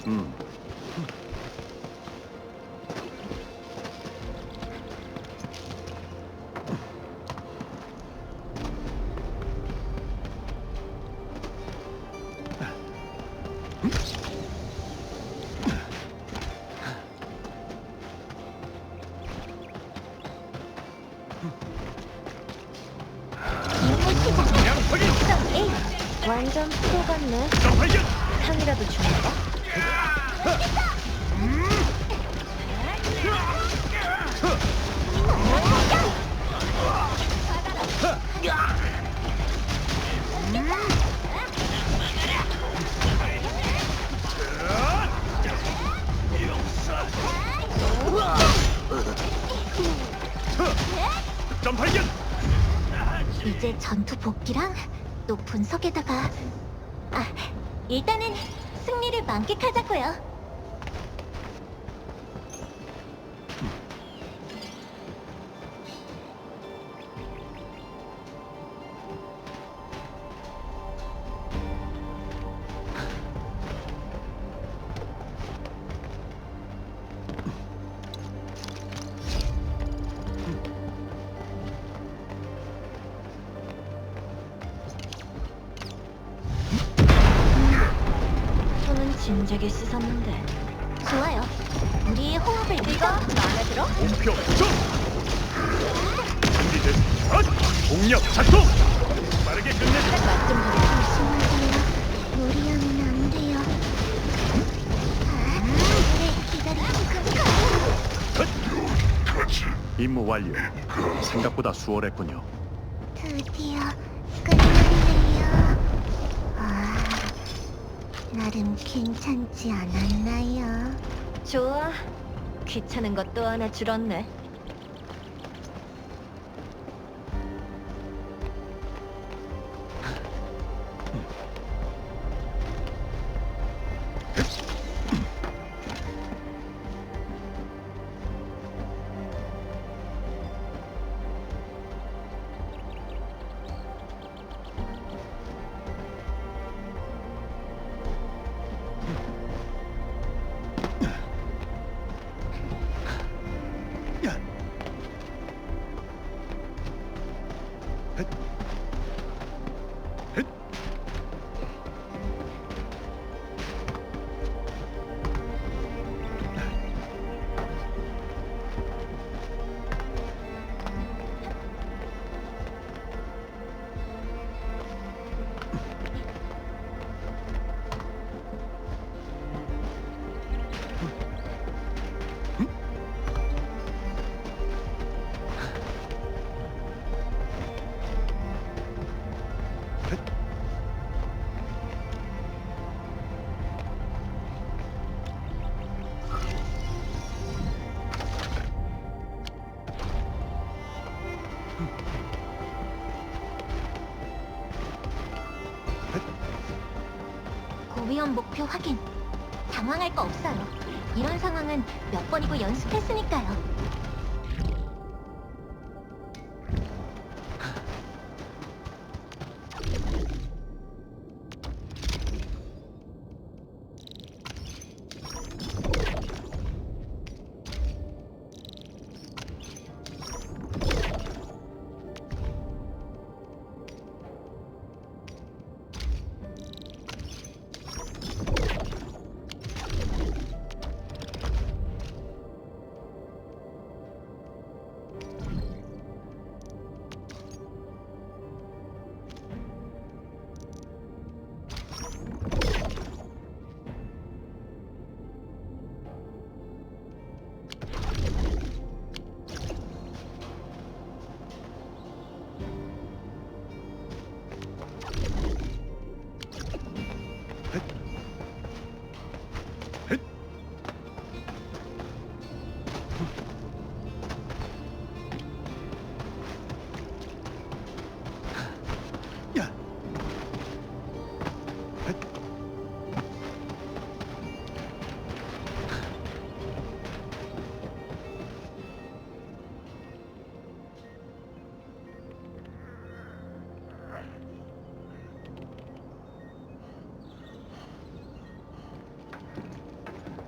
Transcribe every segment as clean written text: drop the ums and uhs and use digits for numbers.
음. 에이, 완전 프로 같네. 발견! 상이라도 주는가? 점 발견! 이제 전투 복귀랑 또 분석에다가 일단은 승리를 만끽하자고요. 손은 진작에 씻었는데. 좋아요. 우리의 호흡을 이거 마음에 들어? 목표 점! 준비됐. 공략 작동! 빠르게 끝내자. 맛좀 보세요. 무리하면 안 돼요. 임무 완료. 생각보다 수월했군요. 드디어 끝났네요. 나름 괜찮지 않았나요? 좋아. 귀찮은 것 또 하나 줄었네. 고위험 목표 확인. 당황할 거 없어요. 이런 상황은 몇 번이고 연습했으니까요.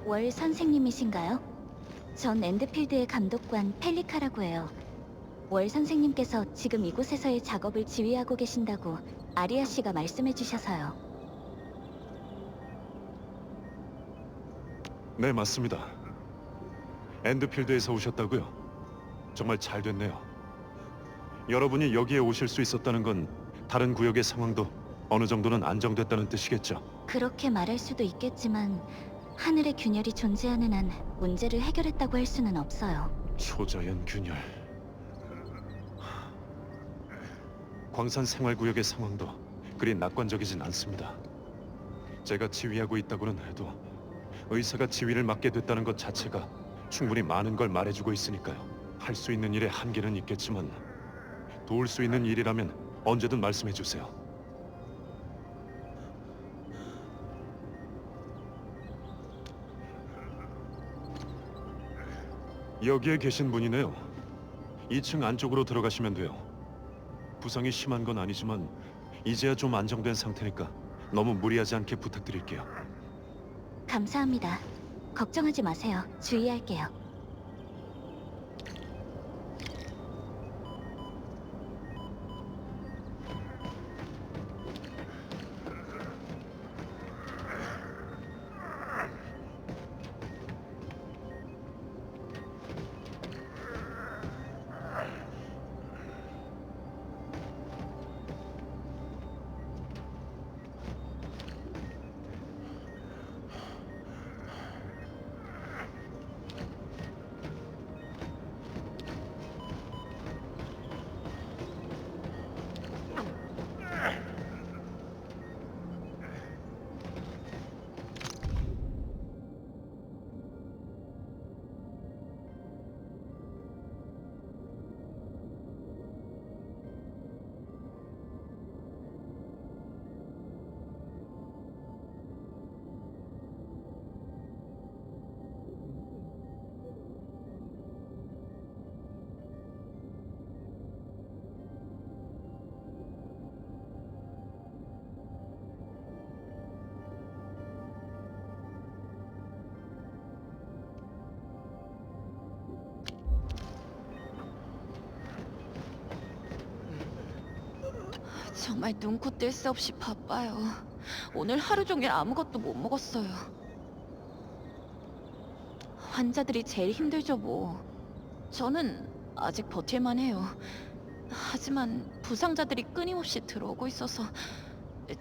월 선생님이신가요? 전 엔드필드의 감독관 펠리카라고 해요. 월 선생님께서 지금 이곳에서의 작업을 지휘하고 계신다고 아리아 씨가 말씀해 주셔서요. 네, 맞습니다. 엔드필드에서 오셨다고요? 정말 잘 됐네요. 여러분이 여기에 오실 수 있었다는 건 다른 구역의 상황도 어느 정도는 안정됐다는 뜻이겠죠. 그렇게 말할 수도 있겠지만 하늘의 균열이 존재하는 한 문제를 해결했다고 할 수는 없어요. 초자연 균열. 광산 생활구역의 상황도 그리 낙관적이진 않습니다. 제가 지휘하고 있다고는 해도 의사가 지휘를 맡게 됐다는 것 자체가 충분히 많은 걸 말해주고 있으니까요. 할 수 있는 일에 한계는 있겠지만 도울 수 있는 일이라면 언제든 말씀해 주세요. 여기에 계신 분이네요. 2층 안쪽으로 들어가시면 돼요. 부상이 심한 건 아니지만 이제야 좀 안정된 상태니까 너무 무리하지 않게 부탁드릴게요. 감사합니다. 걱정하지 마세요. 주의할게요. 정말 눈코 뜰 새 없이 바빠요. 오늘 하루 종일 아무것도 못 먹었어요. 환자들이 제일 힘들죠 뭐. 저는 아직 버틸만 해요. 하지만 부상자들이 끊임없이 들어오고 있어서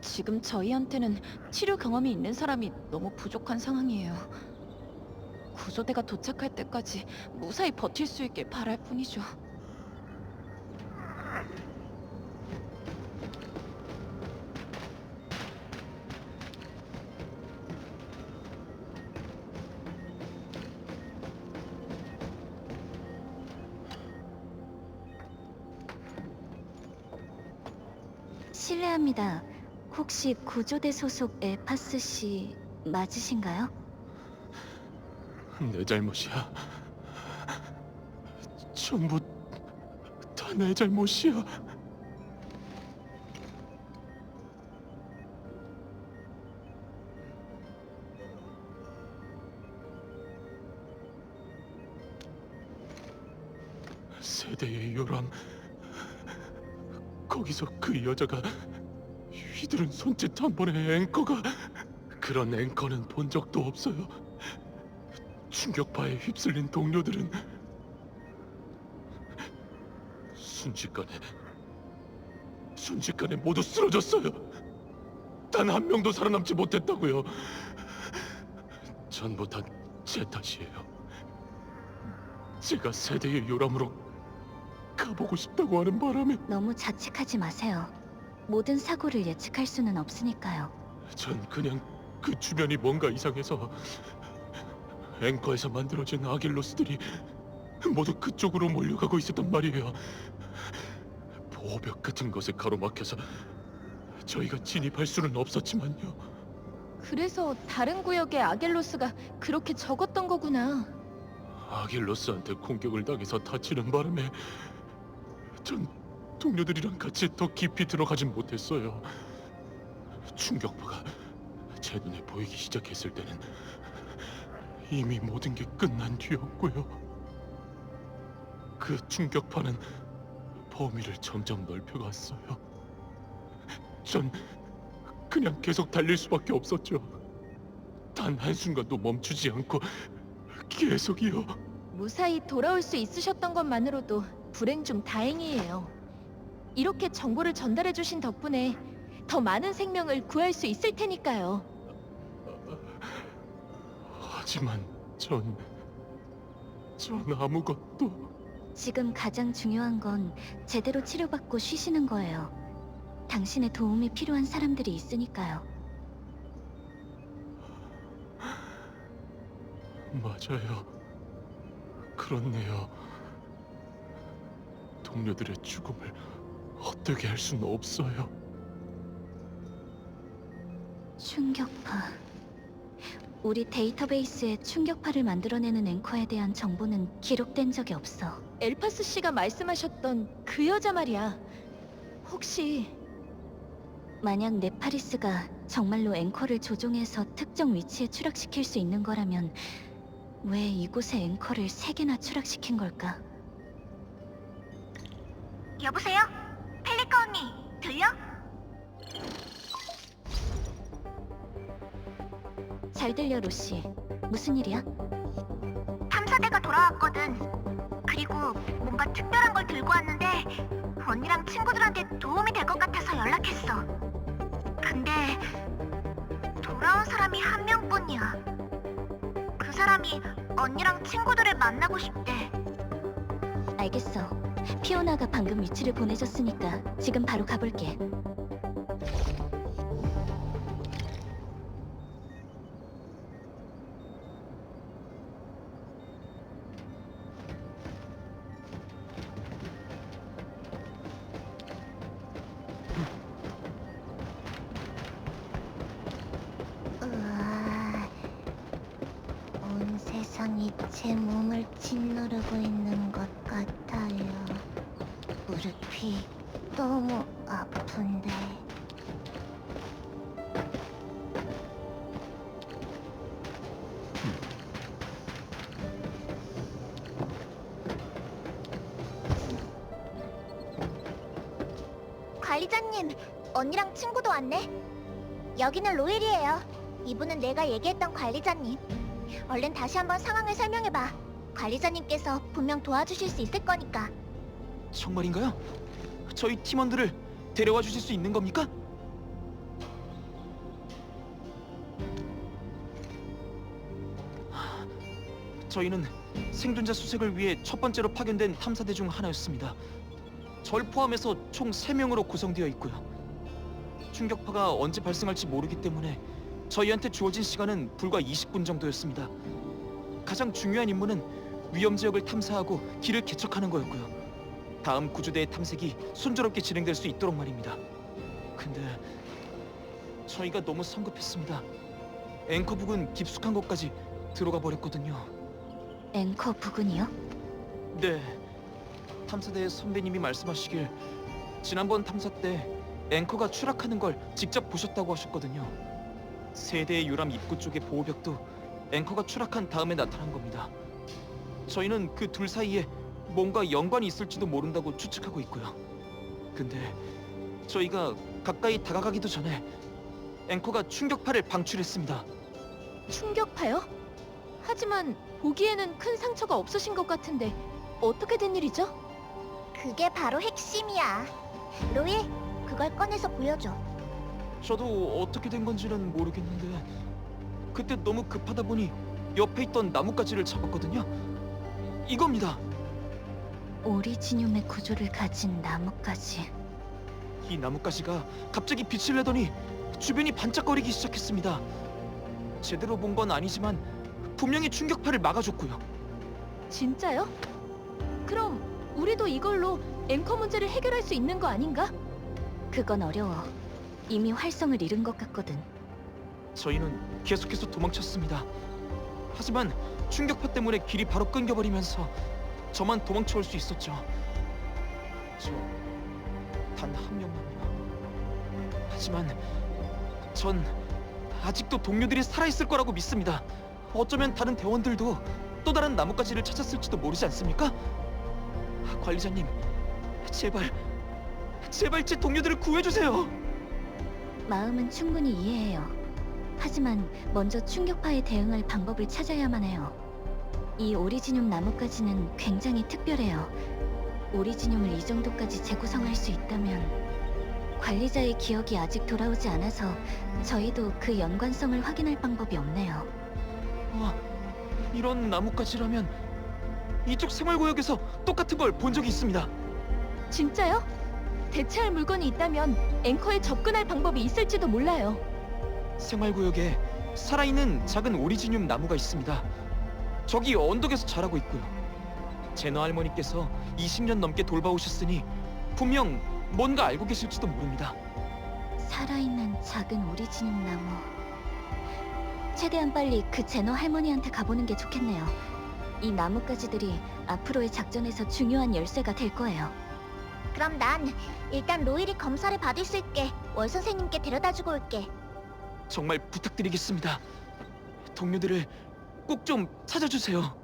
지금 저희한테는 치료 경험이 있는 사람이 너무 부족한 상황이에요. 구조대가 도착할 때까지 무사히 버틸 수 있길 바랄 뿐이죠. 실례합니다. 혹시 구조대 소속 에파스 씨 맞으신가요? 내 잘못이야. 전부 다 내 잘못이야. 세대의 요람. 거기서 그 여자가 휘두른 손짓 한 번에 앵커가 그런 앵커는 본 적도 없어요. 충격파에 휩쓸린 동료들은 순식간에 모두 쓰러졌어요. 단 한 명도 살아남지 못했다고요. 전부 다 제 탓이에요. 제가 세대의 요람으로 가보고 싶다고 하는 바람에 너무 자책하지 마세요. 모든 사고를 예측할 수는 없으니까요. 전 그냥 그 주변이 뭔가 이상해서 앵커에서 만들어진 아길로스들이 모두 그쪽으로 몰려가고 있었단 말이에요. 보호벽 같은 것에 가로막혀서 저희가 진입할 수는 없었지만요. 그래서 다른 구역의 아겔로스가 그렇게 적었던 거구나. 아길로스한테 공격을 당해서 다치는 바람에 전 동료들이랑 같이 더 깊이 들어가진 못했어요. 충격파가 제 눈에 보이기 시작했을 때는 이미 모든 게 끝난 뒤였고요. 그 충격파는 범위를 점점 넓혀갔어요. 전 그냥 계속 달릴 수밖에 없었죠. 단 한순간도 멈추지 않고 계속이요. 무사히 돌아올 수 있으셨던 것만으로도 불행 중 다행이에요. 이렇게 정보를 전달해 주신 덕분에 더 많은 생명을 구할 수 있을 테니까요. 하지만 전 아무것도... 지금 가장 중요한 건 제대로 치료받고 쉬시는 거예요. 당신의 도움이 필요한 사람들이 있으니까요. 맞아요. 그렇네요. 동료들의 죽음을 헛되게 할 수는 없어요. 충격파. 우리 데이터베이스에 충격파를 만들어내는 앵커에 대한 정보는 기록된 적이 없어. 엘파스 씨가 말씀하셨던 그 여자 말이야. 혹시 만약 네파리스가 정말로 앵커를 조종해서 특정 위치에 추락시킬 수 있는 거라면 왜 이곳에 앵커를 3개나 추락시킨 걸까? 여보세요? 펠리카 언니, 들려? 잘 들려, 로시. 무슨 일이야? 탐사대가 돌아왔거든. 그리고 뭔가 특별한 걸 들고 왔는데 언니랑 친구들한테 도움이 될 것 같아서 연락했어. 근데 돌아온 사람이 한 명뿐이야. 그 사람이 언니랑 친구들을 만나고 싶대. 알겠어. 피오나가 방금 위치를 보내줬으니까 지금 바로 가볼게. 온 세상이 제 몸을 짓누르고 있는 것 같아요. 무릎이 너무 아픈데. 관리자님, 언니랑 친구도 왔네. 여기는 로엘이에요. 이분은 내가 얘기했던 관리자님. 얼른 다시 한번 상황을 설명해봐. 관리자님께서 분명 도와주실 수 있을 거니까. 정말인가요? 저희 팀원들을 데려와 주실 수 있는 겁니까? 저희는 생존자 수색을 위해 첫 번째로 파견된 탐사대 중 하나였습니다. 절 포함해서 총 3명으로 구성되어 있고요. 충격파가 언제 발생할지 모르기 때문에 저희한테 주어진 시간은 불과 20분 정도였습니다. 가장 중요한 임무는 위험 지역을 탐사하고 길을 개척하는 거였고요. 다음 구조대의 탐색이 순조롭게 진행될 수 있도록 말입니다. 근데 저희가 너무 성급했습니다. 앵커 부근 깊숙한 곳까지 들어가 버렸거든요. 앵커 부근이요? 네, 탐사대 선배님이 말씀하시길 지난번 탐사 때 앵커가 추락하는 걸 직접 보셨다고 하셨거든요. 세대의 유람 입구 쪽의 보호벽도 앵커가 추락한 다음에 나타난 겁니다. 저희는 그 둘 사이에 뭔가 연관이 있을지도 모른다고 추측하고 있고요. 근데 저희가 가까이 다가가기도 전에 앵커가 충격파를 방출했습니다. 충격파요? 하지만 보기에는 큰 상처가 없으신 것 같은데 어떻게 된 일이죠? 그게 바로 핵심이야. 로일, 그걸 꺼내서 보여줘. 저도 어떻게 된 건지는 모르겠는데 그때 너무 급하다 보니 옆에 있던 나뭇가지를 잡았거든요. 이겁니다. 오리지늄의 구조를 가진 나뭇가지. 이 나뭇가지가 갑자기 빛을 내더니 주변이 반짝거리기 시작했습니다. 제대로 본 건 아니지만 분명히 충격파를 막아줬고요. 진짜요? 그럼 우리도 이걸로 앵커 문제를 해결할 수 있는 거 아닌가? 그건 어려워. 이미 활성을 잃은 것 같거든. 저희는 계속해서 도망쳤습니다. 하지만 충격파 때문에 길이 바로 끊겨버리면서 저만 도망쳐올 수 있었죠. 저 단 한 명만요. 하지만 전 아직도 동료들이 살아있을 거라고 믿습니다. 어쩌면 다른 대원들도 또 다른 나뭇가지를 찾았을지도 모르지 않습니까? 관리자님, 제발, 제발 제 동료들을 구해주세요. 마음은 충분히 이해해요. 하지만 먼저 충격파에 대응할 방법을 찾아야만 해요. 이 오리지늄 나뭇가지는 굉장히 특별해요. 오리지늄을 이 정도까지 재구성할 수 있다면 관리자의 기억이 아직 돌아오지 않아서 저희도 그 연관성을 확인할 방법이 없네요. 와, 이런 나뭇가지라면 이쪽 생활구역에서 똑같은 걸 본 적이 있습니다. 진짜요? 대체할 물건이 있다면 앵커에 접근할 방법이 있을지도 몰라요. 생활구역에 살아있는 작은 오리지늄 나무가 있습니다. 저기 언덕에서 자라고 있고요. 제너 할머니께서 20년 넘게 돌봐오셨으니 분명 뭔가 알고 계실지도 모릅니다. 살아있는 작은 오리지늄 나무. 최대한 빨리 그 제너 할머니한테 가보는 게 좋겠네요. 이 나뭇가지들이 앞으로의 작전에서 중요한 열쇠가 될 거예요. 그럼 난 일단 로일이 검사를 받을 수 있게 월 선생님께 데려다주고 올게. 정말 부탁드리겠습니다. 동료들을 꼭 좀 찾아주세요.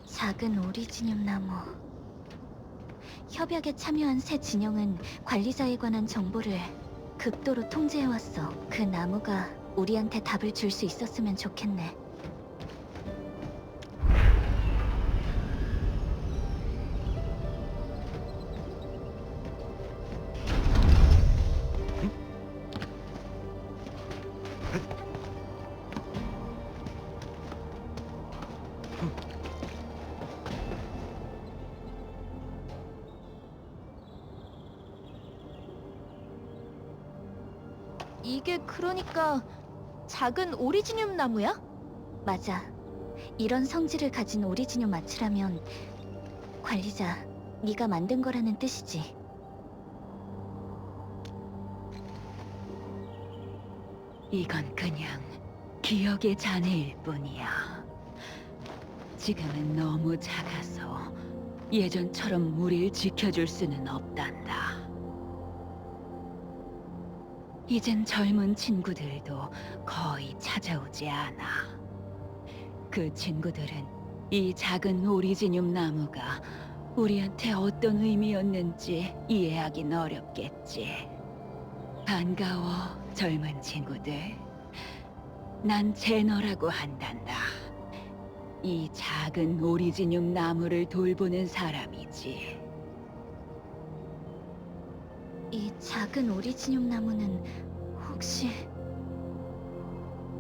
작은 오리지늄 나무. 협약에 참여한 새 진영은 관리자에 관한 정보를 극도로 통제해왔어. 그 나무가 우리한테 답을 줄 수 있었으면 좋겠네. 이게 그러니까 작은 오리지늄 나무야? 맞아. 이런 성질을 가진 오리지늄 마츠라면 관리자, 네가 만든 거라는 뜻이지. 이건 그냥 기억의 잔해일 뿐이야. 지금은 너무 작아서 예전처럼 우릴 지켜줄 수는 없단다. 이젠 젊은 친구들도 거의 찾아오지 않아. 그 친구들은 이 작은 오리지늄 나무가 우리한테 어떤 의미였는지 이해하긴 어렵겠지. 반가워, 젊은 친구들. 난 제너라고 한단다. 이 작은 오리지늄 나무를 돌보는 사람이지. 이 작은 오리지늄 나무는 혹시...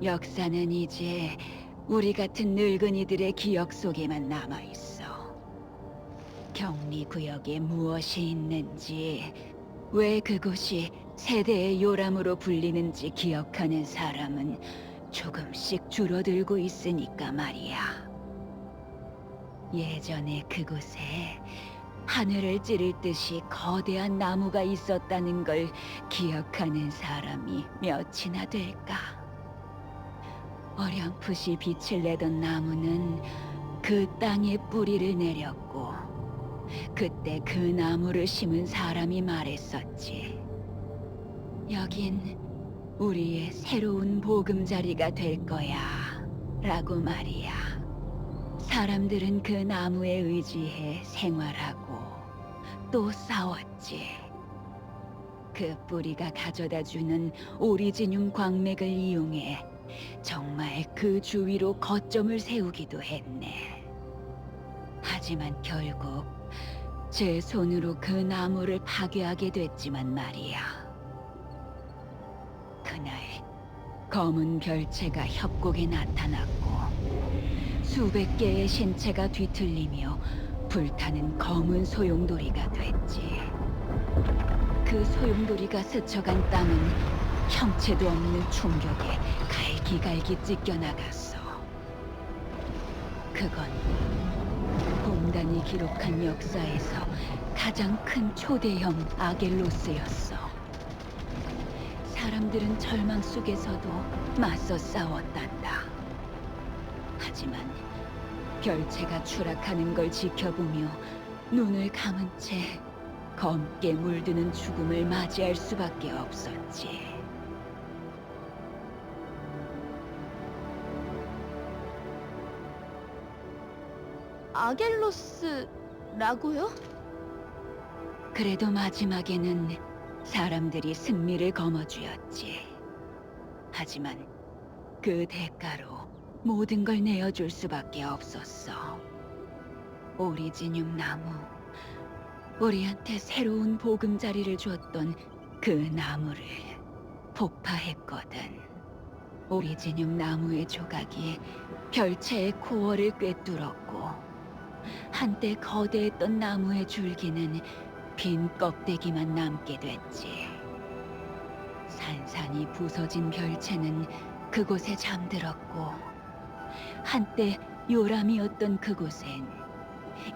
역사는 이제 우리 같은 늙은이들의 기억 속에만 남아있어. 격리구역에 무엇이 있는지, 왜 그곳이 세대의 요람으로 불리는지 기억하는 사람은 조금씩 줄어들고 있으니까 말이야. 예전에 그곳에 하늘을 찌를 듯이 거대한 나무가 있었다는 걸 기억하는 사람이 몇이나 될까? 어렴풋이 빛을 내던 나무는 그 땅에 뿌리를 내렸고, 그때 그 나무를 심은 사람이 말했었지. 여긴 우리의 새로운 보금자리가 될 거야, 라고 말이야. 사람들은 그 나무에 의지해 생활하고 또 싸웠지. 그 뿌리가 가져다주는 오리지늄 광맥을 이용해 정말 그 주위로 거점을 세우기도 했네. 하지만 결국 제 손으로 그 나무를 파괴하게 됐지만 말이야. 그날 검은 별채가 협곡에 나타났고 수백 개의 신체가 뒤틀리며 불타는 검은 소용돌이가 됐지. 그 소용돌이가 스쳐간 땅은 형체도 없는 충격에 갈기갈기 찢겨나갔어. 그건 곰단이 기록한 역사에서 가장 큰 초대형 아겔로스였어. 사람들은 절망 속에서도 맞서 싸웠단다. 하지만 별채가 추락하는 걸 지켜보며 눈을 감은 채 검게 물드는 죽음을 맞이할 수밖에 없었지. 아겔로스라고요? 그래도 마지막에는 사람들이 승리를 거머쥐었지. 하지만 그 대가로 모든 걸 내어줄 수밖에 없었어. 오리지늄 나무, 우리한테 새로운 보금자리를 줬던 그 나무를 폭파했거든. 오리지늄 나무의 조각이 별채의 코어를 꿰뚫었고, 한때 거대했던 나무의 줄기는 빈 껍데기만 남게 됐지. 산산이 부서진 별채는 그곳에 잠들었고, 한때 요람이었던 그곳엔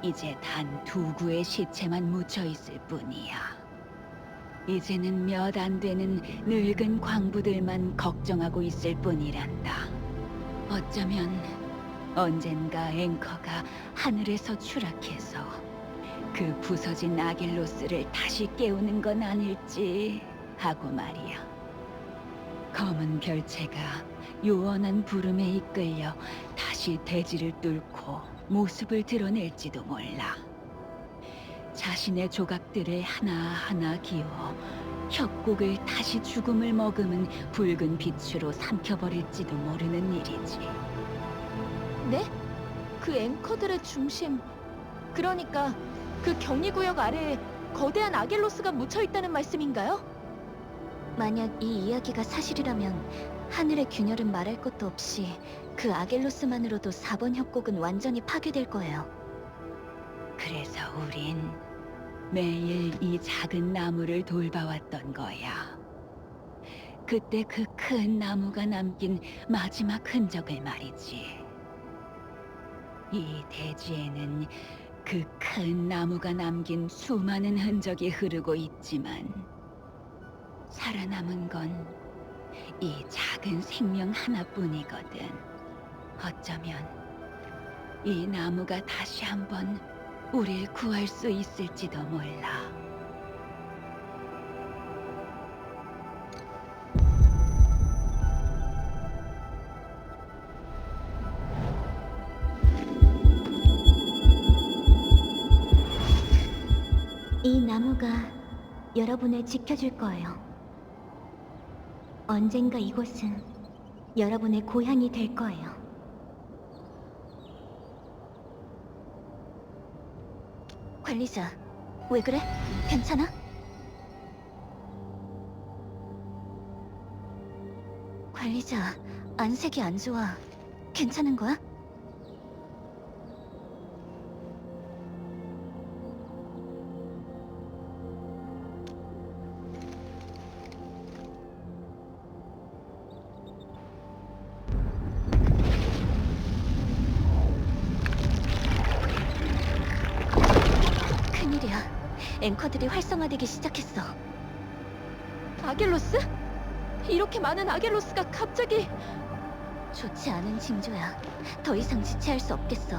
이제 단 2구의 시체만 묻혀 있을 뿐이야. 이제는 몇 안 되는 늙은 광부들만 걱정하고 있을 뿐이란다. 어쩌면 언젠가 앵커가 하늘에서 추락해서 그 부서진 아겔로스를 다시 깨우는 건 아닐지 하고 말이야. 검은 별채가 요원한 부름에 이끌려 다시 대지를 뚫고 모습을 드러낼지도 몰라. 자신의 조각들을 하나하나 기워 협곡을 다시 죽음을 머금은 붉은 빛으로 삼켜버릴지도 모르는 일이지. 네? 그 앵커들의 중심. 그러니까 그 격리구역 아래에 거대한 아겔로스가 묻혀있다는 말씀인가요? 만약 이 이야기가 사실이라면 하늘의 균열은 말할 것도 없이 그 아겔로스만으로도 4번 협곡은 완전히 파괴될 거예요. 그래서 우린 매일 이 작은 나무를 돌봐왔던 거야. 그때 그 큰 나무가 남긴 마지막 흔적을 말이지. 이 대지에는 그 큰 나무가 남긴 수많은 흔적이 흐르고 있지만 살아남은 건 이 작은 생명 하나뿐이거든. 어쩌면 이 나무가 다시 한번 우릴 구할 수 있을지도 몰라. 이 나무가 여러분을 지켜줄 거예요. 언젠가 이곳은 여러분의 고향이 될 거예요. 관리자, 왜 그래? 괜찮아? 관리자, 안색이 안 좋아. 괜찮은 거야? 큰일이야. 앵커들이 활성화되기 시작했어. 아겔로스? 이렇게 많은 아겔로스가 갑자기... 좋지 않은 징조야. 더 이상 지체할 수 없겠어.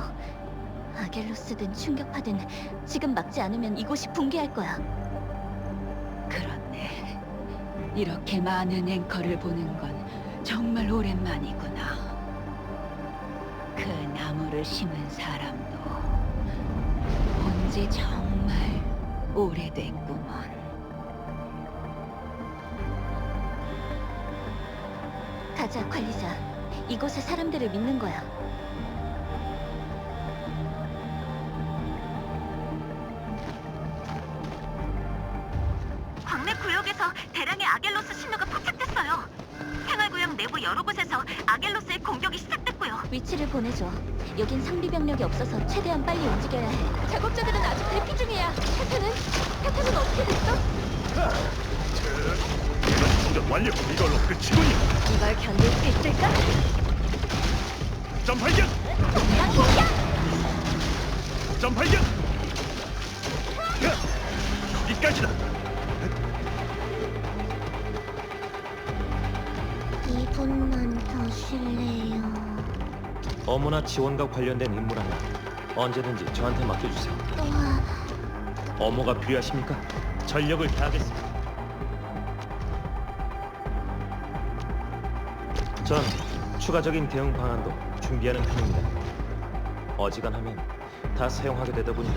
아겔로스든 충격파든 지금 막지 않으면 이곳이 붕괴할 거야. 그렇네. 이렇게 많은 앵커를 보는 건 정말 오랜만이구나. 그 나무를 심은 사람도 본지 정말 오래됐구먼. 가자, 관리자. 이곳의 사람들을 믿는 거야. 광내 구역에서 대량의 아겔로스 신호가 포착됐어요. 생활구역 내부 여러 곳에서 아겔로스의 공격이 시작됐고요. 위치를 보내줘. 여긴 상비 병력이 없어서 최대한 빨리 움직여야 해. 작업자들은 아직 대피 중이야. 태태는 어떻게 됐어? 충전 완료. 이걸로 끝이군요. 이걸 견딜 수 있을까? 점 발견. 점 발견. 여기까지다. 이분만 더 쉴래요. 어머나 지원과 관련된 임무 하나 언제든지 저한테 맡겨주세요. 어머가 필요하십니까? 전력을 다하겠습니다. 전 추가적인 대응 방안도 준비하는 편입니다. 어지간하면 다 사용하게 되더군요.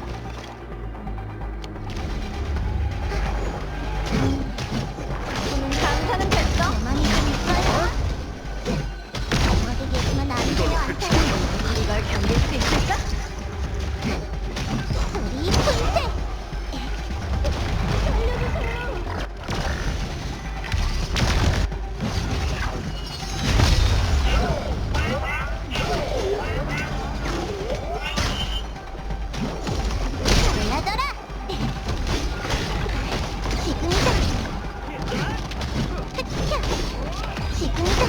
강사는 됐어? 가만히 좀 있어요. 어디 계시면 안 돼요, 안 돼요. 이걸 견딜 수 있을까? 우리 분쇄! 올라둬라! 지금이다! 지금이다!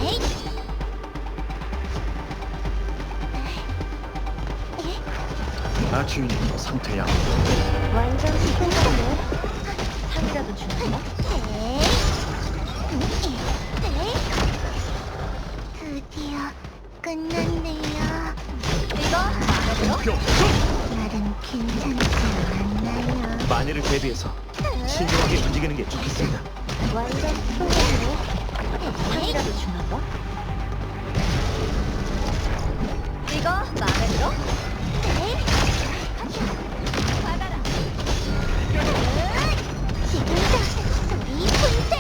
에이! 주인님 상태야. 완전 지금이네. 상이라도 주는 거? 드디어 끝났네요. 이거 마음에 들어? 말은 괜찮지 않나요? 만일을 대비해서 신중하게 움직이는 게 좋겠습니다. 완전 소리네. 상이라도 주나 봐? 이거 마음에 들어? 받아라. 지금이다. 소리 분쇄.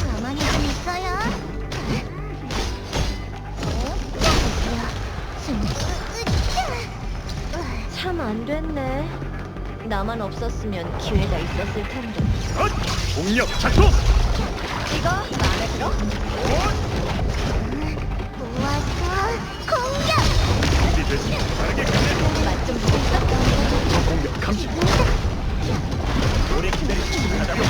가만히 좀 있어요. 참 안 됐네. 나만 없었으면 기회가 있었을 텐데. 공력 작동. 이거 마음에 들어? 모아서 공격. 준비됐으면 빠르게 끝내. 맛좀 보고 있어? 공격 감지. 오래 기다리지 못하다고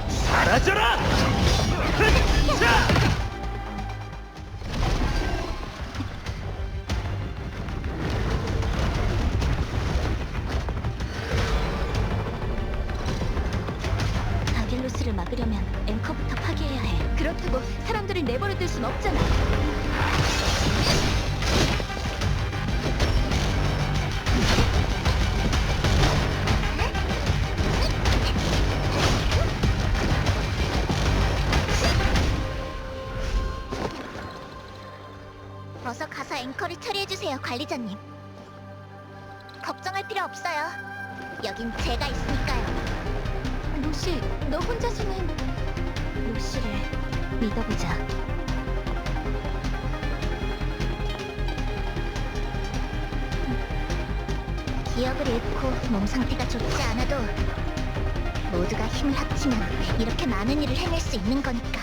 사라져라. 자. 아겔로스를 막으려면 앵커부터 파괴해야 해. 그렇다고 사람들을 내버려 둘 순 없잖아. 어서 가서 앵커를 처리해주세요, 관리자님. 걱정할 필요 없어요. 여긴 제가 있으니까요. 로시, 너 혼자서는 로시를 믿어보자. 기억을 잃고 몸 상태가 좋지 않아도 모두가 힘을 합치면 이렇게 많은 일을 해낼 수 있는 거니까.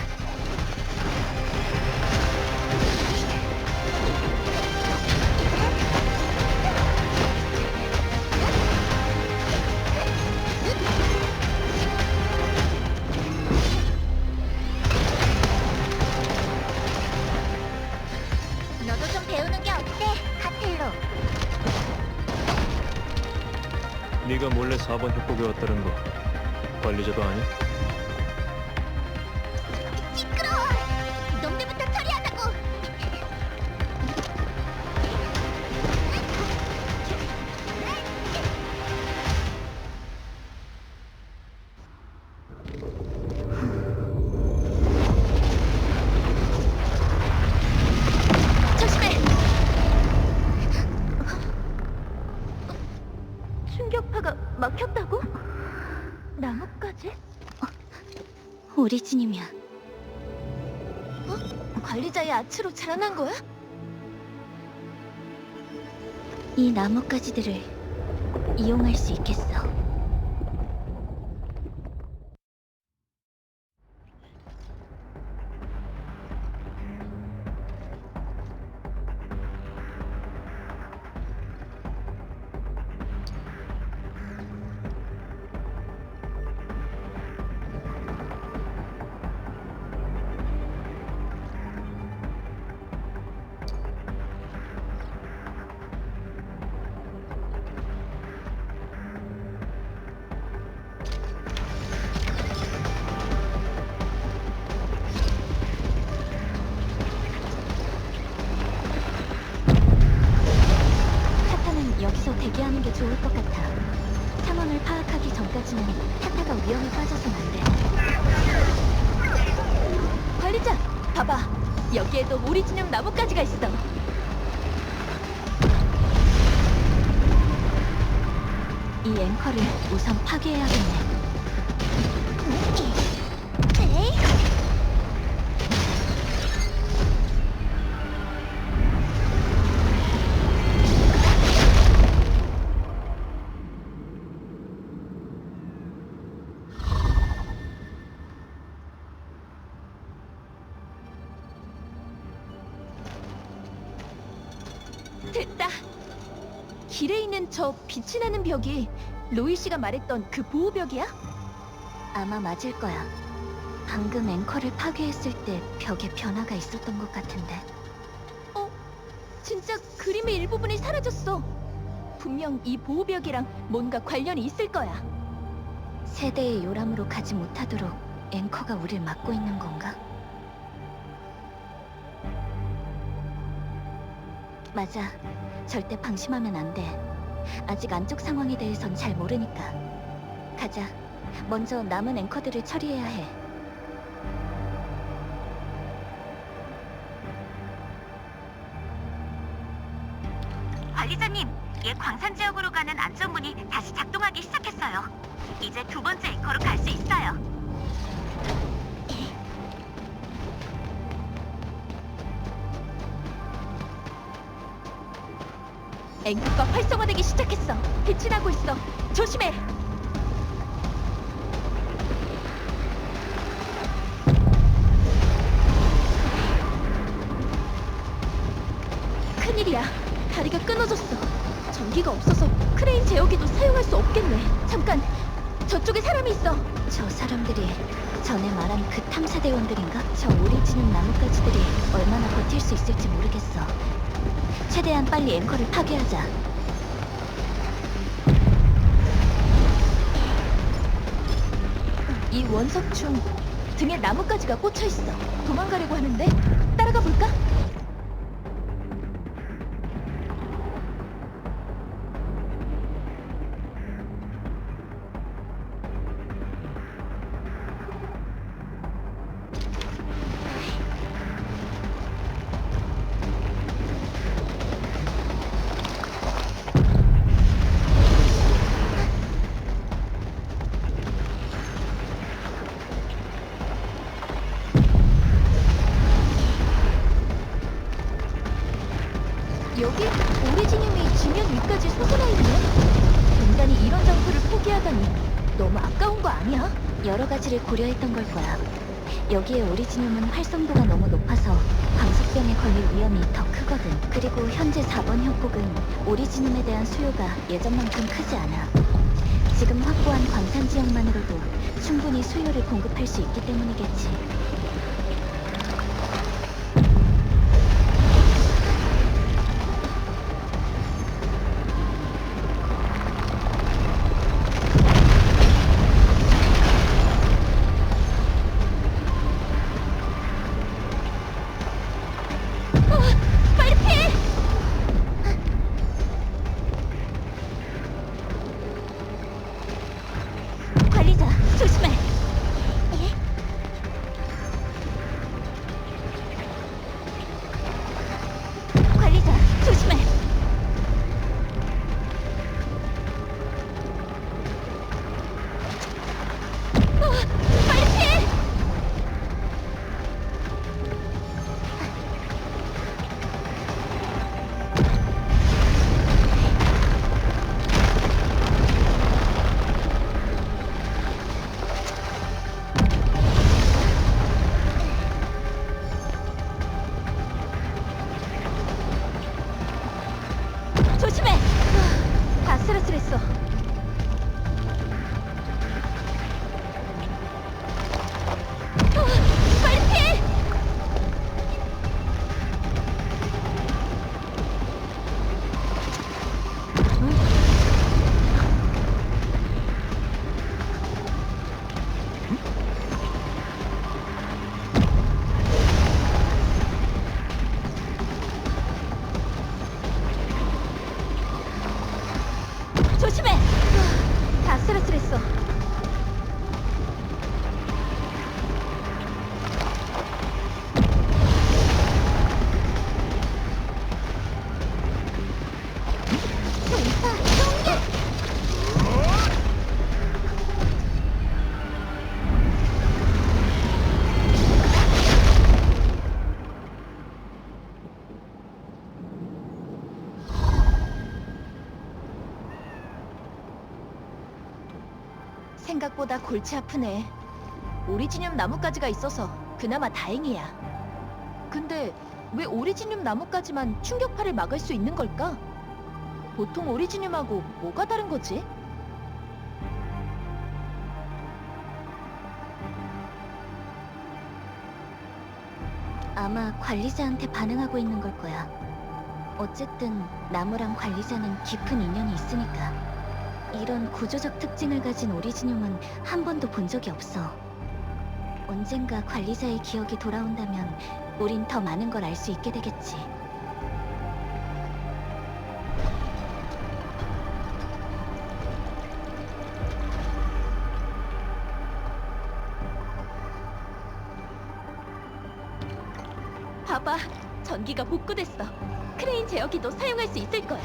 너도 좀 배우는 게 어때, 하텔로? 네가 몰래 4번 협곡에 왔다는 거 관리자도 아니? 시끄러워! 놈들부터 처리하자고! 조심해! 충격파가 막혔다고? 나뭇가지? 오리진이면 관리자의 아치로 자라난 거야? 이 나뭇가지들을 이용할 수 있겠어. 여기서 대기하는 게 좋을 것 같아. 상황을 파악하기 전까지는 타타가 위험에 빠져선 안 돼. 관리자, 봐봐. 여기에도 오리지늄 나뭇가지가 있어. 이 앵커를 우선 파괴해야겠네. 에이, 됐다. 길에 있는 저 빛이 나는 벽이 로이 씨가 말했던 그 보호벽이야? 아마 맞을 거야. 방금 앵커를 파괴했을 때 벽에 변화가 있었던 것 같은데. 진짜 그림의 일부분이 사라졌어. 분명 이 보호벽이랑 뭔가 관련이 있을 거야. 세대의 요람으로 가지 못하도록 앵커가 우릴 막고 있는 건가? 맞아. 절대 방심하면 안 돼. 아직 안쪽 상황에 대해선 잘 모르니까. 가자. 먼저 남은 앵커들을 처리해야 해. 관리자님, 옛 광산 지역으로 가는 안전문이 다시 작동하기 시작했어요. 이제 두 번째 앵커로 갈 수 있어요. 앵커가 활성화되기 시작했어. 빛이 나고 있어. 조심해. 큰일이야. 다리가 끊어졌어. 전기가 없어서 크레인 제어기도 사용할 수 없겠네. 잠깐. 저쪽에 사람이 있어. 저 사람들이 전에 말한 그 탐사대원들인가? 저 오리지늄 나뭇가지들이 얼마나 버틸 수 있을지 모르겠어. 최대한 빨리 앵커를 파괴하자. 이 원석충 등에 나뭇가지가 꽂혀 있어. 도망가려고 하는데 따라가 볼까? 여기 오리지늄이 지면 위까지 솟아나 있네. 인간이 이런 장소를 포기하다니 너무 아까운 거 아니야? 여러 가지를 고려했던 걸 거야. 여기에 오리지늄은 활성도가 너무 높아서 광석병에 걸릴 위험이 더 크거든. 그리고 현재 4번 협곡은 오리지늄에 대한 수요가 예전만큼 크지 않아. 지금 확보한 광산 지역만으로도 충분히 수요를 공급할 수 있기 때문이겠지. 빨리 피해! 관리자, 조심해! 생각보다 골치 아프네. 오리지늄 나뭇가지가 있어서 그나마 다행이야. 근데 왜 오리지늄 나뭇가지만 충격파를 막을 수 있는 걸까? 보통 오리지늄하고 뭐가 다른 거지? 아마 관리자한테 반응하고 있는 걸 거야. 어쨌든 나무랑 관리자는 깊은 인연이 있으니까. 이런 구조적 특징을 가진 오리지늄은 한 번도 본 적이 없어. 언젠가 관리자의 기억이 돌아온다면 우린 더 많은 걸 알 수 있게 되겠지. 봐봐, 전기가 복구됐어. 크레인 제어기도 사용할 수 있을 거야.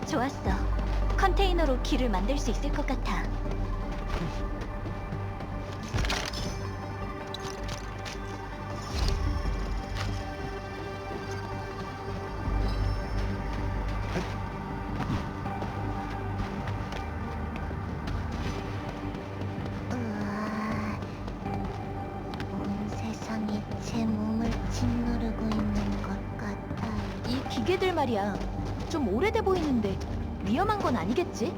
좋았어. 컨테이너로 길을 만들 수 있을 것 같아. 온 세상이 제 몸을 짓누르고 있는 것 같아. 이 기계들 말이야. 좀 오래돼 보이는데 위험한 건 아니겠지?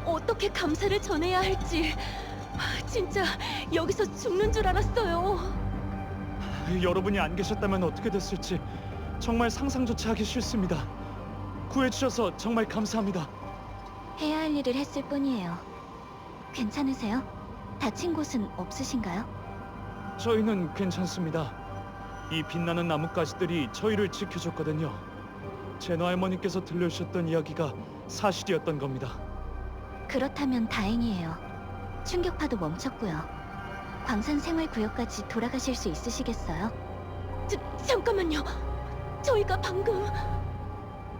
어떻게 감사를 전해야 할지. 진짜 여기서 죽는 줄 알았어요. 여러분이 안 계셨다면 어떻게 됐을지 정말 상상조차 하기 싫습니다. 구해주셔서 정말 감사합니다. 해야 할 일을 했을 뿐이에요. 괜찮으세요? 다친 곳은 없으신가요? 저희는 괜찮습니다. 이 빛나는 나뭇가지들이 저희를 지켜줬거든요. 제노 할머니께서 들려주셨던 이야기가 사실이었던 겁니다. 그렇다면 다행이에요. 충격파도 멈췄고요. 광산 생활구역까지 돌아가실 수 있으시겠어요? 잠깐만요. 저희가 방금...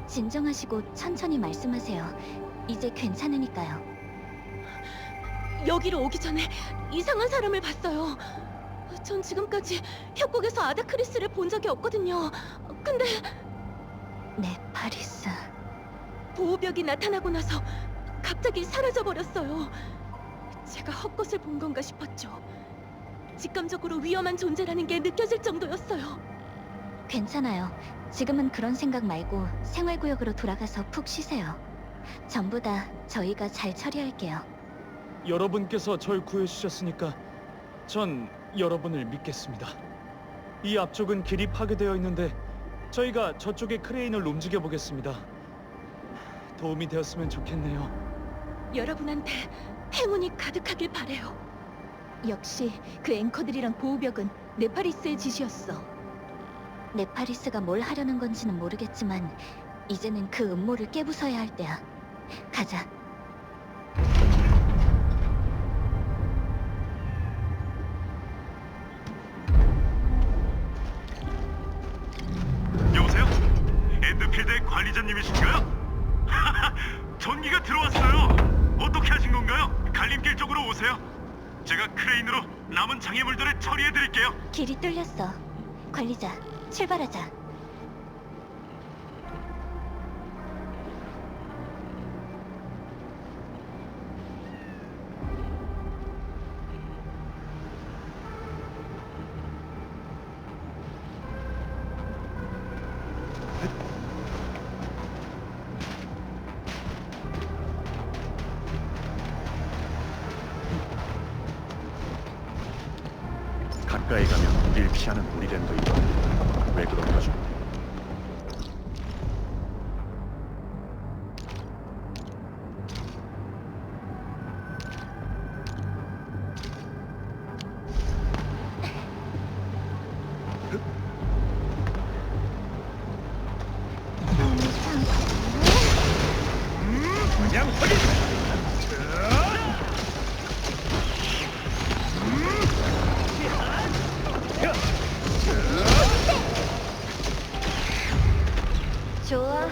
진정하시고 천천히 말씀하세요. 이제 괜찮으니까요. 여기로 오기 전에 이상한 사람을 봤어요. 전 지금까지 협곡에서 아다크리스를 본 적이 없거든요. 근데 네, 파리스. 보호벽이 나타나고 나서 갑자기 사라져버렸어요. 제가 헛것을 본 건가 싶었죠. 직감적으로 위험한 존재라는 게 느껴질 정도였어요. 괜찮아요. 지금은 그런 생각 말고 생활구역으로 돌아가서 푹 쉬세요. 전부 다 저희가 잘 처리할게요. 여러분께서 절 구해주셨으니까 전 여러분을 믿겠습니다. 이 앞쪽은 길이 파괴되어 있는데 저희가 저쪽의 크레인을 움직여 보겠습니다. 도움이 되었으면 좋겠네요. 여러분한테 행운이 가득하길 바래요. 역시 그 앵커들이랑 보호벽은 네파리스의 짓이었어. 네파리스가 뭘 하려는 건지는 모르겠지만 이제는 그 음모를 깨부숴야 할 때야. 가자. 여보세요? 엔드필드의 관리자님이신가요? 전기가 들어왔어요. 어떻게 하신 건가요? 갈림길 쪽으로 오세요. 제가 크레인으로 남은 장애물들을 처리해드릴게요. 길이 뚫렸어. 관리자, 출발하자. 가까이 가면 우릴 피하는 우리랜도 있다. 왜 그런 거죠? 그냥 확인! 좋아.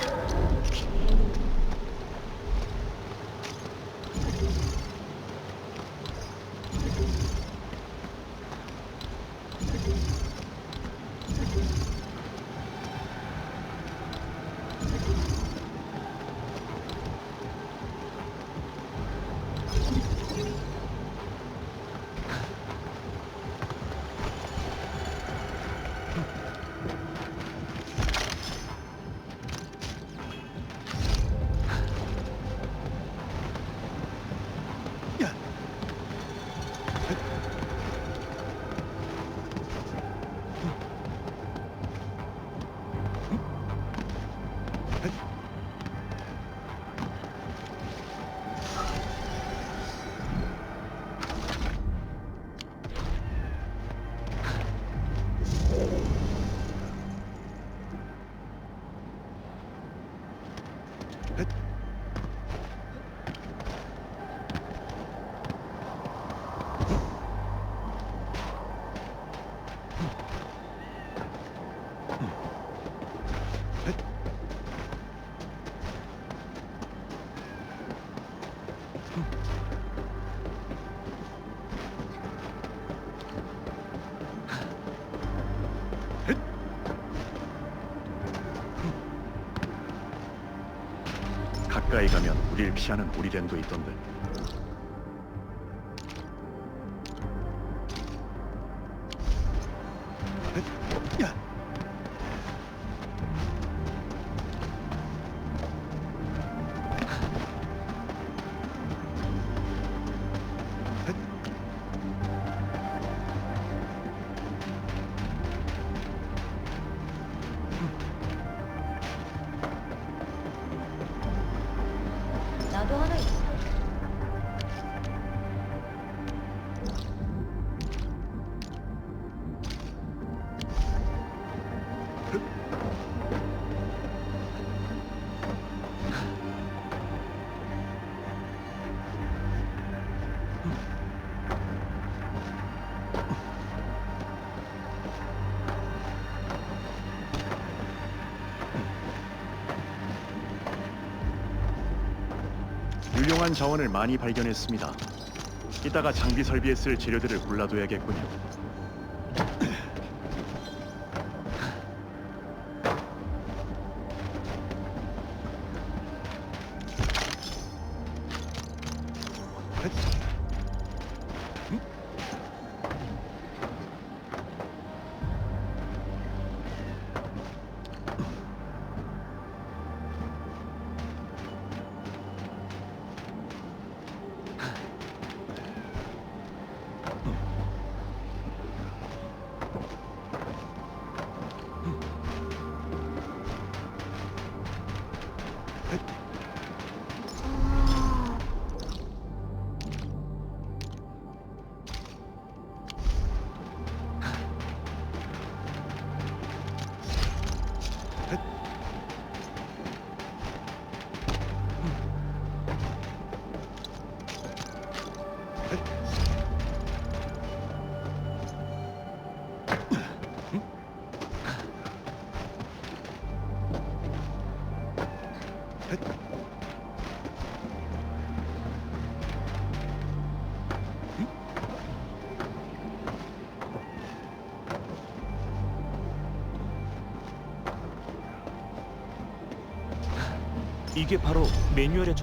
가까이 가면 우릴 피하는 우리랜도 있던데. 나도 하나 있어. 유용한 자원을 많이 발견했습니다. 이따가 장비 설비에 쓸 재료들을 골라둬야겠군요. 이게 바로 매뉴얼의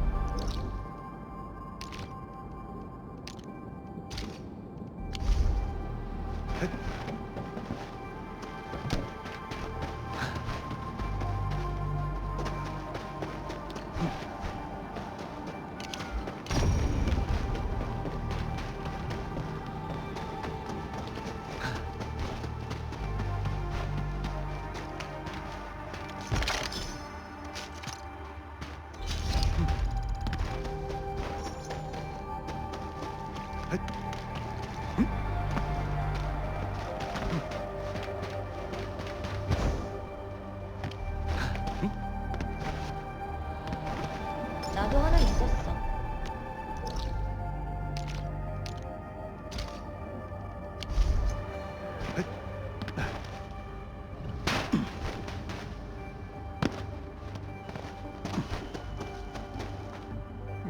나도 하나 있었어.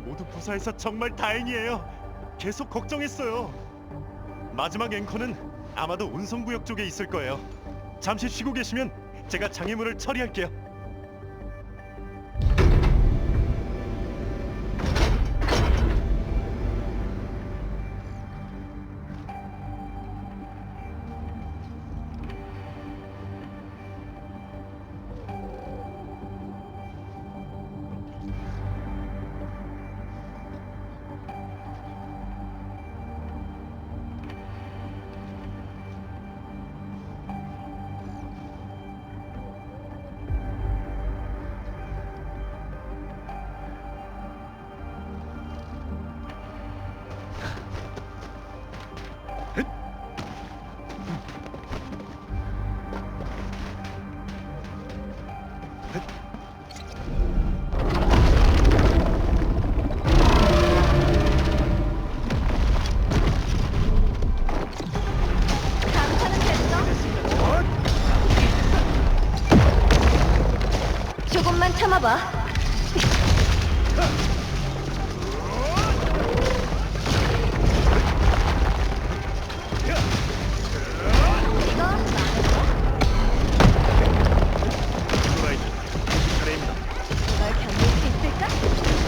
모두 무사해서 정말 다행이에요. 계속 걱정했어요. 마지막 앵커는 아마도 운송구역 쪽에 있을 거예요. 잠시 쉬고 계시면 제가 장애물을 처리할게요. 조금만 참아봐. 라이트, 차례입니다. 널 견딜 수 있을까?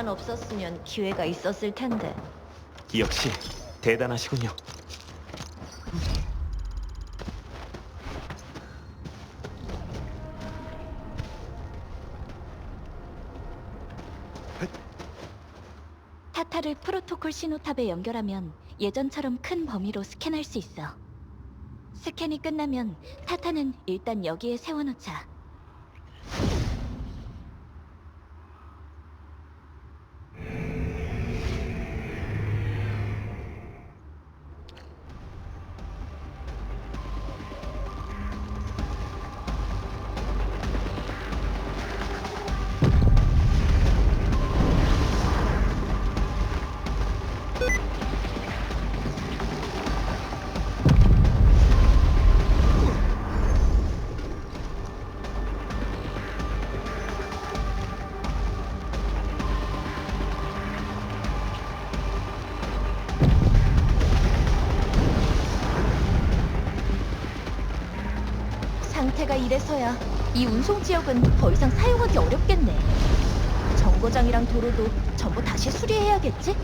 없었으면 기회가 있었을 텐데. 역시 대단하시군요. 타타를 프로토콜 신호탑에 연결하면 예전처럼 큰 범위로 스캔할 수 있어. 스캔이 끝나면 타타는 일단 여기에 세워놓자. 상태가 이래서야 이 운송 지역은 더 이상 사용하기 어렵겠네. 정거장이랑 도로도 전부 다시 수리해야겠지?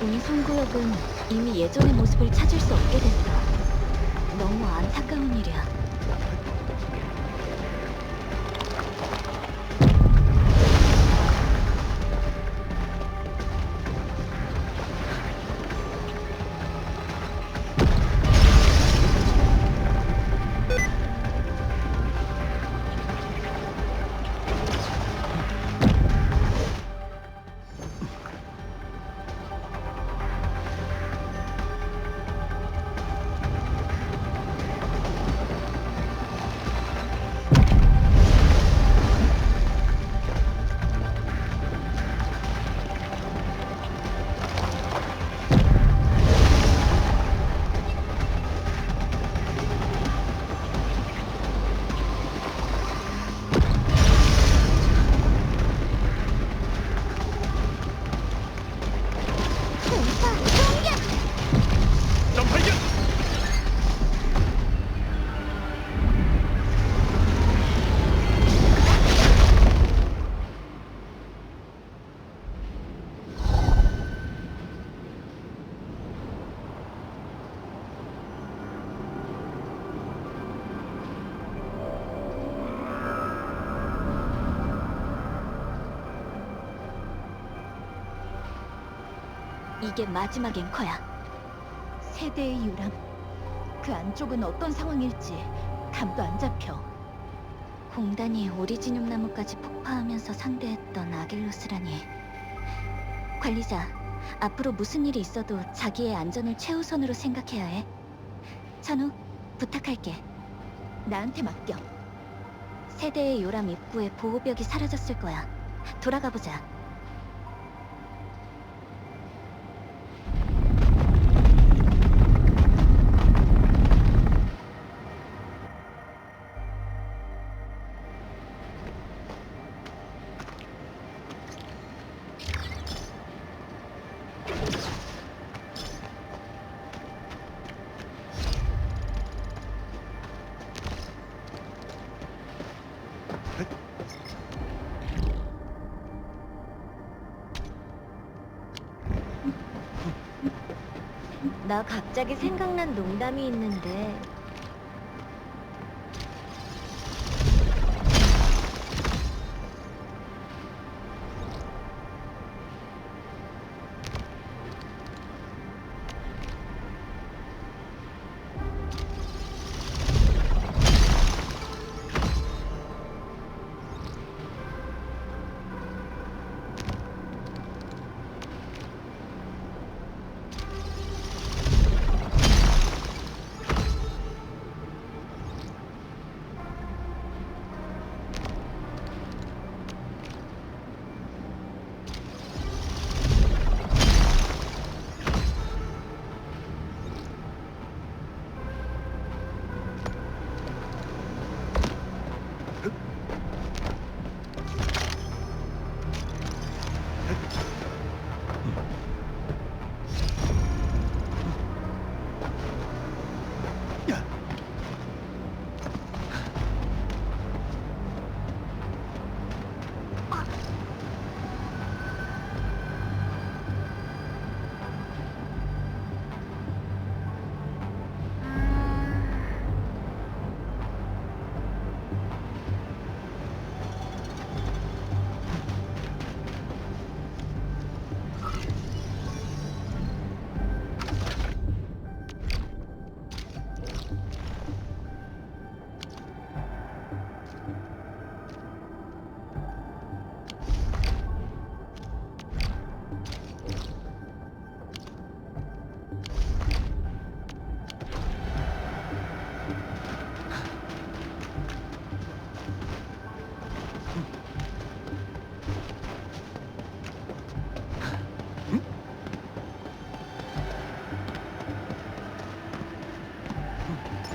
운송구역은 이미 예전의 모습을 찾을 수 없게 됐어. 너무 안타까운 일이야. 이게 마지막 앵커야. 세대의 유람. 그 안쪽은 어떤 상황일지 감도 안 잡혀. 공단이 오리지늄 나무까지 폭파하면서 상대했던 아겔로스라니. 관리자, 앞으로 무슨 일이 있어도 자기의 안전을 최우선으로 생각해야 해. 찬우, 부탁할게. 나한테 맡겨. 세대의 요람 입구에 보호벽이 사라졌을 거야. 돌아가 보자. 나 갑자기 생각난 농담이 있는데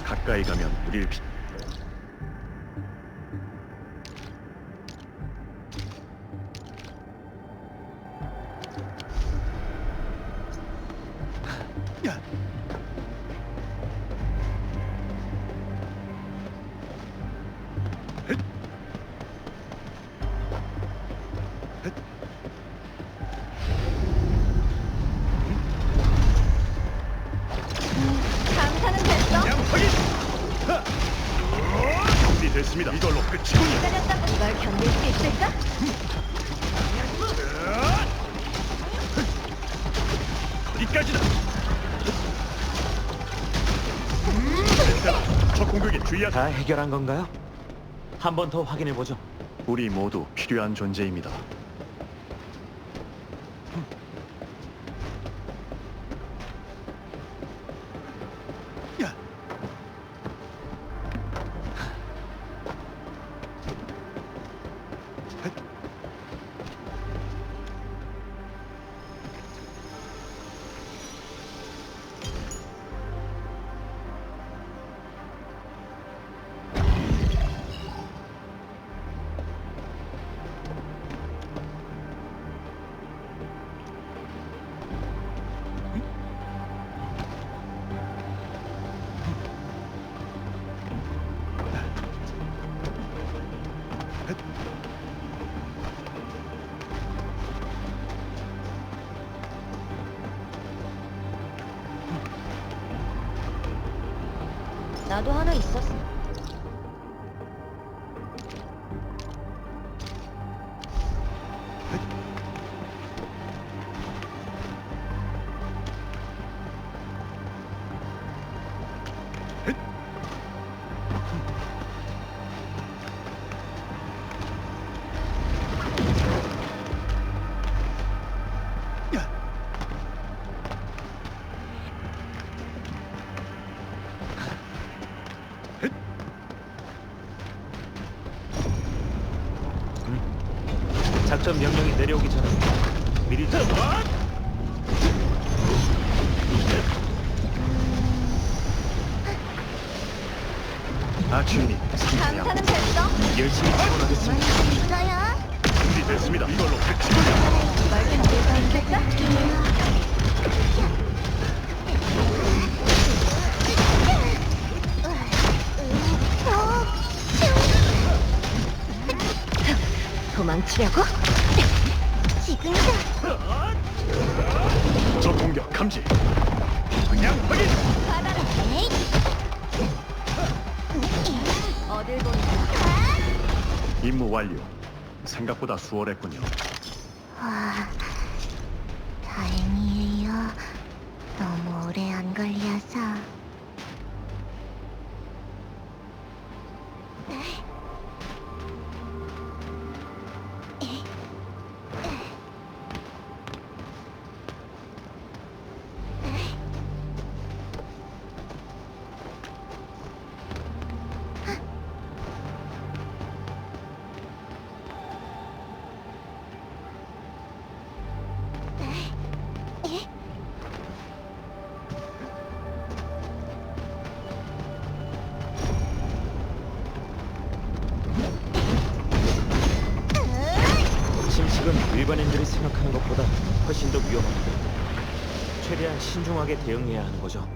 가까이 가면 우릴 비... 감사는 됐어? 준비됐습니다. 이걸로 끝이군요. 기다렸다고 이걸 견딜 수 있을까? 거기까지다. 적 공격에 주의하자. 다 해결한 건가요? 한 번 더 확인해 보죠. 우리 모두 필요한 존재입니다. 나도 하나 있었어. 작전 명령이 내려오기 전에 미리 아주인이 감사는 됐어? 열심히 지원하겠습니다. 있어요? 준비됐습니다. 이걸로 끝이군요. 이걸 견딜 수 있을까? 도망치려고? 지금이다. 적 공격 감지. 방향 확인. 어딜 보는 거야? 임무 완료. 생각보다 수월했군요. 와, 다행이에요. 너무 오래 안 걸려서. 침식은 일반인들이 생각하는 것보다 훨씬 더 위험합니다. 최대한 신중하게 대응해야 하는 거죠.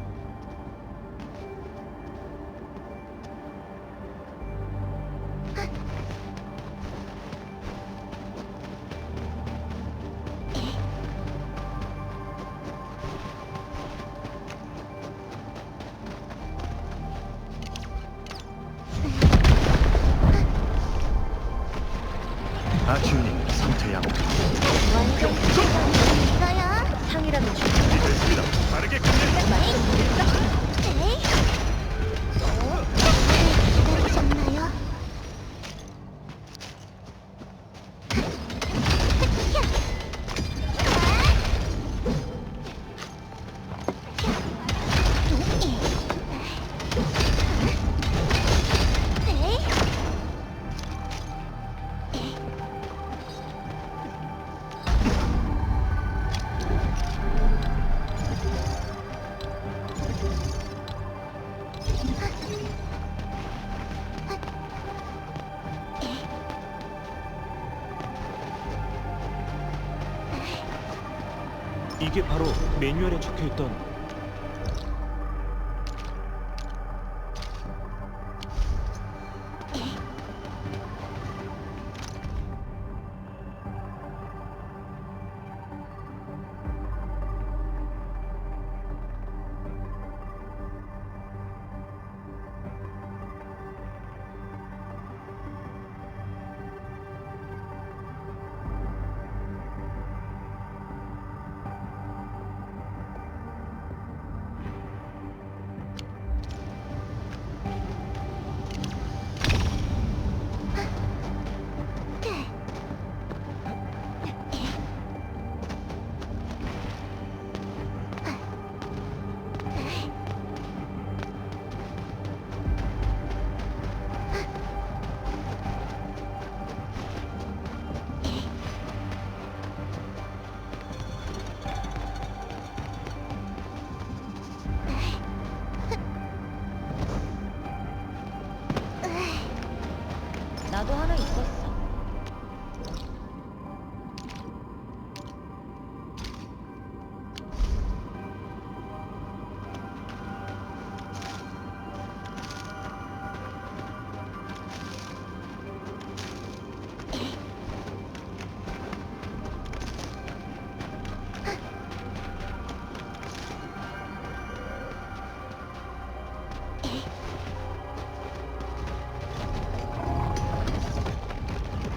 아치우님 상태 양호. 이거요? 상이라면 줄 준비됐습니다. 빠르게 끝내. 기다리셨나요? 이게 바로 매뉴얼에 적혀있던 나도 하나 있었어.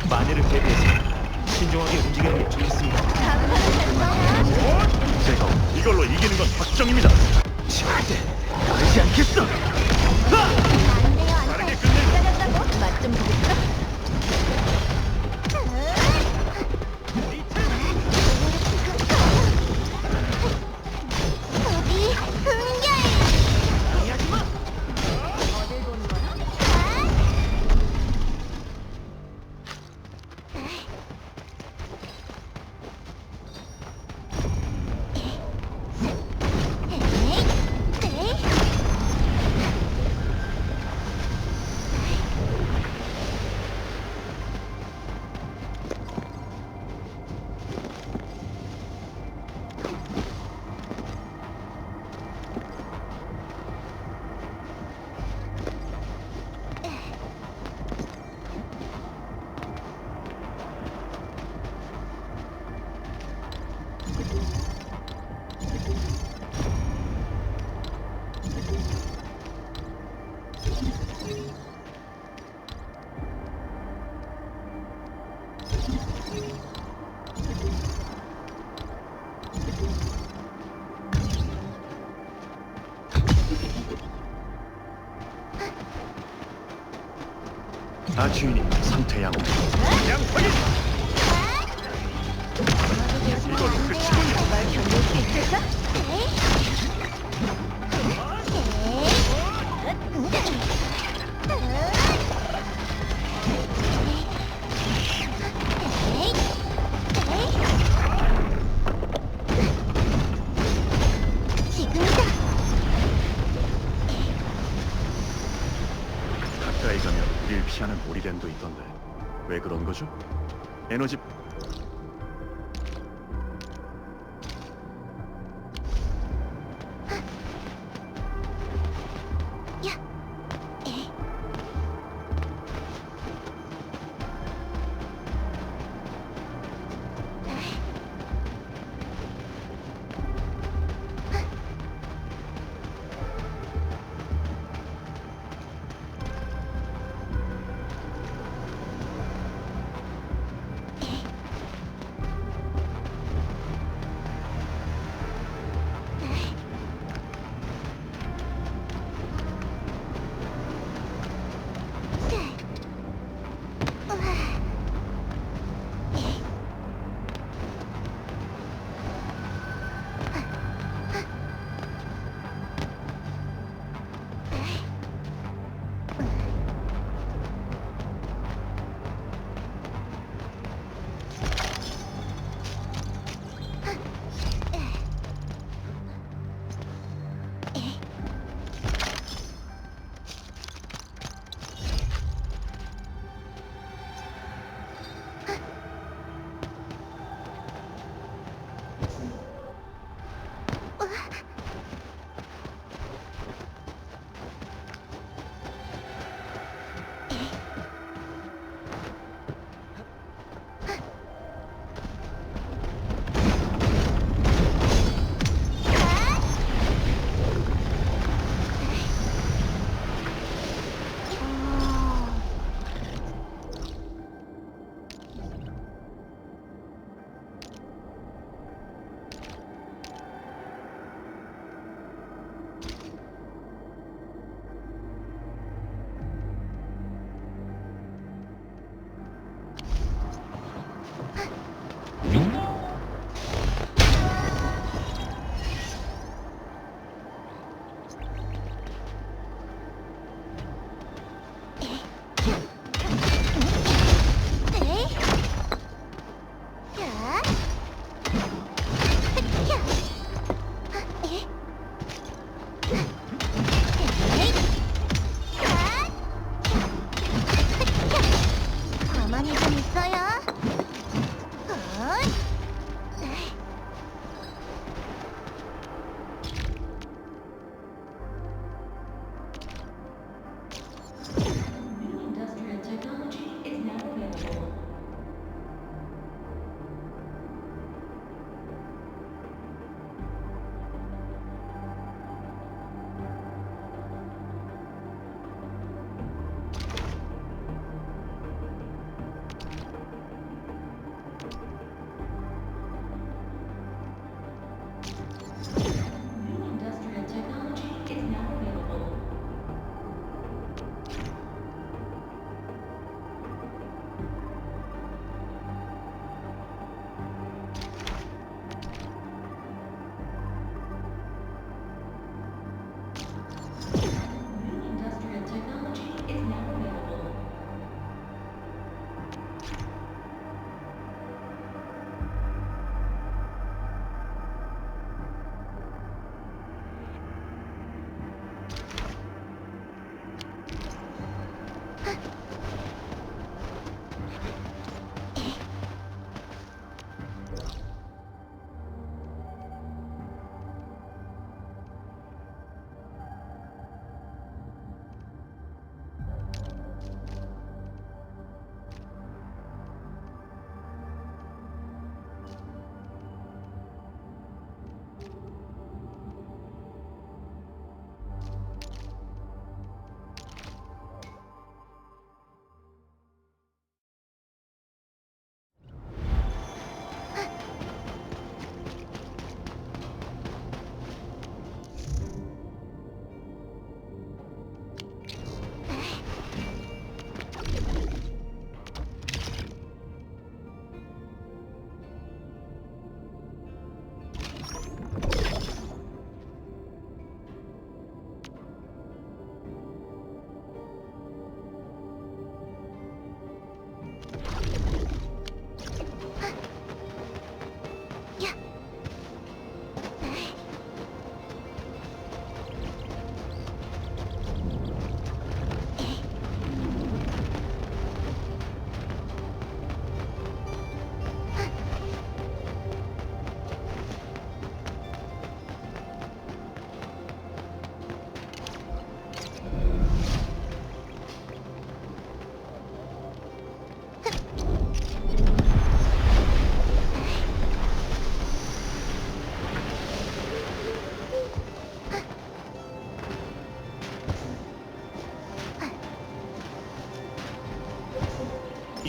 만일을 대비해서 신중하게 움직이는 게 좋겠습니다. 제가 이걸로 이기는 건 확정입니다. 절대 가지 않겠어. 안 돼요, 안 빠르게 돼. 끝내. 맛좀 보겠어? 우리 흥결! 어딜 보는 거야? 주인이 상태 양호. 가까이 가면 우릴 피하는 오리랜도 있던데 왜 그런 거죠? 에너지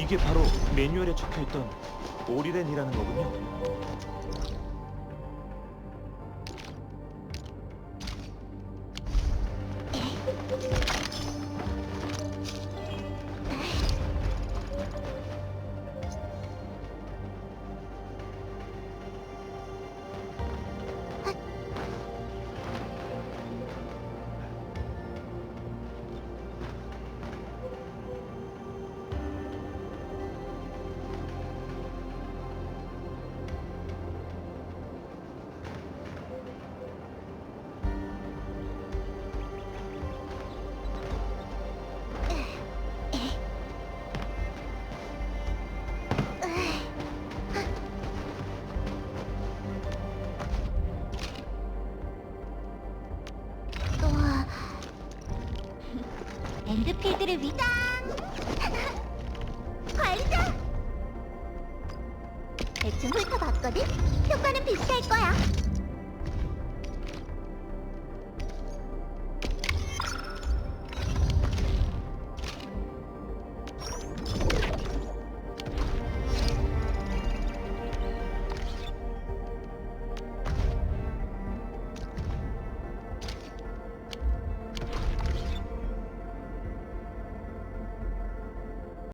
이게 바로 매뉴얼에 적혀있던 오리렌이라는 거군요. 우와. 엔드필드를 위장! 관리자! 대충 훑어봤거든? 효과는 비슷할 거야.